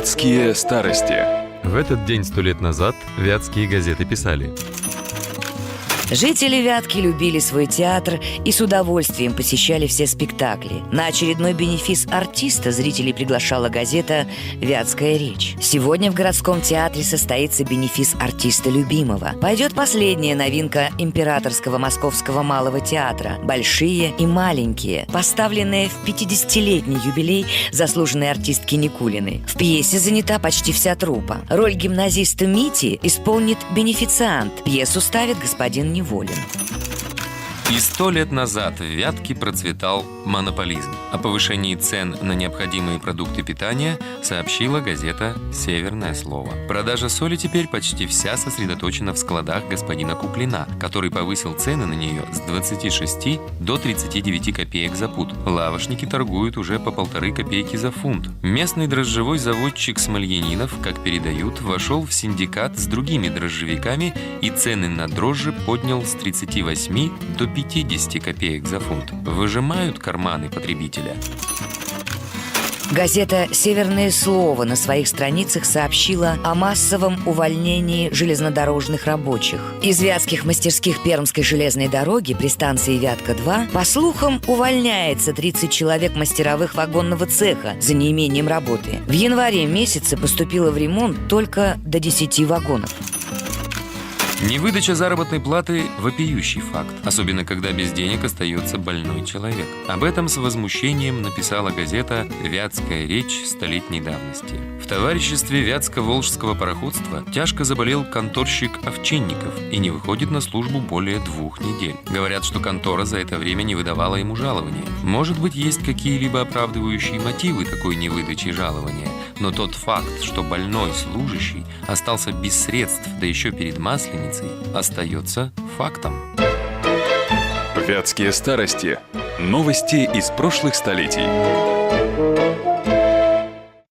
Вятские старости. В этот день 100 лет назад вятские газеты писали: Жители Вятки любили свой театр и с удовольствием посещали все спектакли. На очередной бенефис артиста зрителей приглашала газета «Вятская речь». Сегодня в городском театре состоится бенефис артиста любимого. Пойдет последняя новинка Императорского Московского малого театра «Большие и маленькие», поставленная в 50-летний юбилей заслуженной артистки Никулиной. В пьесе занята почти вся труппа. Роль гимназиста Мити исполнит бенефициант. Пьесу ставит господин Неволин. И 100 лет назад в Вятке процветал монополизм. О повышении цен на необходимые продукты питания сообщила газета «Северное слово». Продажа соли теперь почти вся сосредоточена в складах господина Куклина, который повысил цены на нее с 26 до 39 копеек за пуд. Лавошники торгуют уже по 1,5 копейки за фунт. Местный дрожжевой заводчик Смольянинов, как передают, вошел в синдикат с другими дрожжевиками и цены на дрожжи поднял с 38 до 50 копеек за фунт. Выжимают карманы потребителя. Газета «Северное слово» на своих страницах сообщила о массовом увольнении железнодорожных рабочих. Из вятских мастерских Пермской железной дороги при станции Вятка-2, по слухам, увольняется 30 человек мастеровых вагонного цеха за неимением работы. В январе месяце поступило в ремонт только до 10 вагонов. Невыдача заработной платы – вопиющий факт, особенно когда без денег остается больной человек. Об этом с возмущением написала газета «Вятская речь» столетней давности. В товариществе Вятско-Волжского пароходства тяжко заболел конторщик Овчинников и не выходит на службу более 2 недель. Говорят, что контора за это время не выдавала ему жалования. Может быть, есть какие-либо оправдывающие мотивы такой невыдачи жалования, но тот факт, что больной служащий остался без средств, да еще перед Масленицей, остается фактом. Вятские старости. Новости из прошлых столетий.